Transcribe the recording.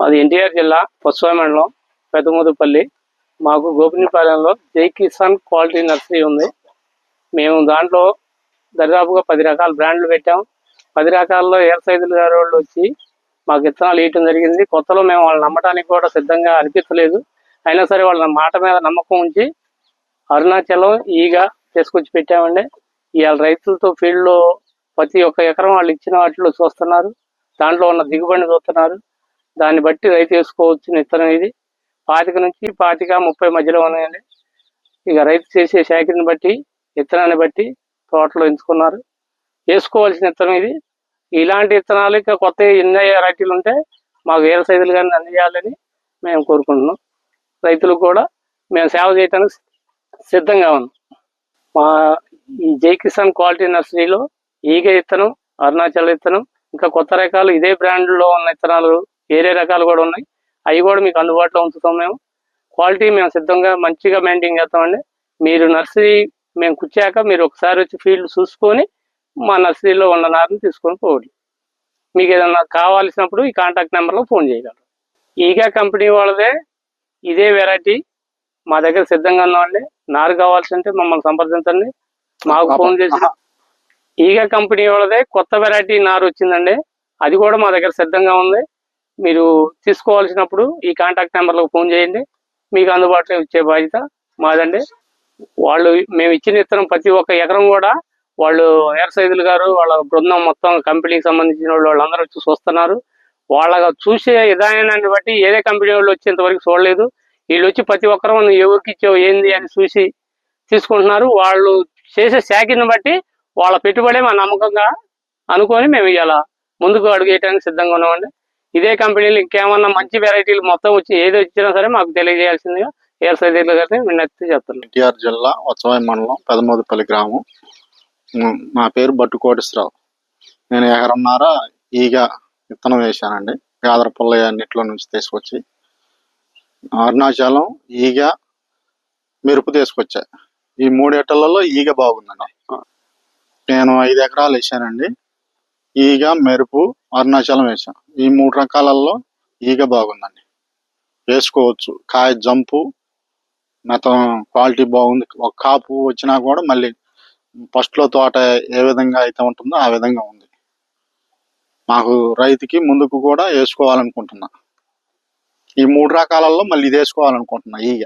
అది ఎన్టీఆర్ జిల్లా పొస్వాయి మండలం పెద్దమూదుపల్లి. మాకు గోపినిపాలెంలో జై కిసాన్ క్వాలిటీ నర్సరీ ఉంది. మేము దాంట్లో దరిదాపుగా 10 రకాల బ్రాండ్లు పెట్టాం. 10 రకాల్లో ఏర్ సైజులు గారి వాళ్ళు వచ్చి మాకు విత్తనాలు ఇవ్వటం జరిగింది. కొత్తలో మేము వాళ్ళని నమ్మటానికి కూడా సిద్ధంగా అనిపించలేదు. అయినా సరే వాళ్ళ మాట మీద నమ్మకం ఉంచి అరుణాచలం ఈగా తీసుకొచ్చి పెట్టామండి. ఇవాళ రైతులతో ఫీల్డ్లో ప్రతి ఒక్క ఎకరం వాళ్ళు ఇచ్చిన వాటిలో చూస్తున్నారు. దాంట్లో ఉన్న దిగుబడిని చూస్తున్నారు. దాన్ని బట్టి రైతు వేసుకోవచ్చు. విత్తనం ఇది 25 నుంచి 30 మధ్యలో ఉన్నాయండి. ఇక రైతు చేసే సేకరణ బట్టి విత్తనాన్ని బట్టి తోటలో ఎంచుకున్నారు. వేసుకోవాల్సిన విత్తనం ఇది. ఇలాంటి విత్తనాలు ఇంకా కొత్త ఎన్ని వెరైటీలు ఉంటే మాకు వేరే సైజులు కానీ అందించాలని మేము కోరుకుంటున్నాం. రైతులకు కూడా మేము సేవ చేయడానికి సిద్ధంగా ఉన్నాం. మా ఈ జై కిసాన్ క్వాలిటీ నర్సరీలో ఈగ విత్తనం, అరుణాచల్ విత్తనం, ఇంకా కొత్త రకాలు ఇదే బ్రాండ్లో ఉన్న విత్తనాలు వేరే రకాలు కూడా ఉన్నాయి. అవి కూడా మీకు అందుబాటులో ఉంచుతాం. మేము క్వాలిటీ మేము సిద్ధంగా మంచిగా మెయింటైన్ చేస్తామండి. మీరు నర్సరీ మేము కూర్చాక మీరు ఒకసారి వచ్చి ఫీల్డ్ చూసుకొని మా నర్సరీలో ఉన్న నారుని తీసుకొని పోవాలి. మీకు ఏదన్నా కావాల్సినప్పుడు ఈ కాంటాక్ట్ నెంబర్లో ఫోన్ చేయగలరు. ఈగా కంపెనీ వాళ్ళదే ఇదే వెరైటీ మా దగ్గర సిద్ధంగా ఉన్నామండి. నారు కావాల్సింటే మమ్మల్ని సంప్రదించండి. మాకు ఫోన్ చేసి ఈగా కంపెనీ వాళ్ళదే కొత్త వెరైటీ నారు వచ్చిందండి. అది కూడా మా దగ్గర సిద్ధంగా ఉంది. మీరు తీసుకోవాల్సినప్పుడు ఈ కాంటాక్ట్ నెంబర్లో ఫోన్ చేయండి. మీకు అందుబాటులో ఇచ్చే బాధ్యత మాదండి. వాళ్ళు మేము ఇచ్చిన విత్తనం ప్రతి ఒక్క ఎకరం కూడా వాళ్ళు ఏర్ సైజులు గారు వాళ్ళ బృందం మొత్తం కంపెనీకి సంబంధించిన వాళ్ళందరూ వచ్చి చూస్తున్నారు. వాళ్ళ చూసే విధానాన్ని బట్టి ఏదే కంపెనీ వాళ్ళు వచ్చేంతవరకు చూడలేదు. వీళ్ళు వచ్చి ప్రతి ఒక్కరూ ఎవరికి ఇచ్చావు ఏంది అని చూసి తీసుకుంటున్నారు. వాళ్ళు చేసే శాఖని బట్టి వాళ్ళ పెట్టుబడే మా నమ్మకంగా అనుకొని మేము ఇలా ముందుకు అడుగేయడానికి సిద్ధంగా ఉన్నామండి. ఇదే కంపెనీలు ఇంకేమన్నా మంచి వెరైటీలు మొత్తం వచ్చి ఏది వచ్చినా సరే మాకు తెలియజేయాల్సిందిగా ఏర్ సైజులు గారిని విన్నతి చేస్తున్నాం. ఎన్టీఆర్ జిల్లా పొస్వాయి మండలం పెదమూదుపల్లి గ్రామం. నా పేరు బట్టు కోటేశ్వరరావు. నేను ఎకరన్నర ఈగ విత్తనం వేశానండి. గాదర పుల్లయ్య అన్నిట్లో నుంచి తీసుకొచ్చి అరుణాచలం ఈగ మెరుపు తీసుకొచ్చా. ఈ 3 ఎకరాలలో ఈగ బాగుందండి. నేను 5 ఎకరాలు వేసానండి. ఈగ, మెరుపు, అరుణాచలం వేసాను. ఈ 3 రకాలలో ఈగ బాగుందండి. వేసుకోవచ్చు. కాయ జంపు మొత్తం క్వాలిటీ బాగుంది. ఒక కాపు వచ్చినా కూడా మళ్ళీ ఫస్ట్లో తోట ఏ విధంగా అయితే ఉంటుందో ఆ విధంగా ఉంది. మాకు రైతుకి ముందుకు కూడా వేసుకోవాలనుకుంటున్నా. ఈ 3 రకాలలో మళ్ళీ ఇది వేసుకోవాలనుకుంటున్నా ఈగ.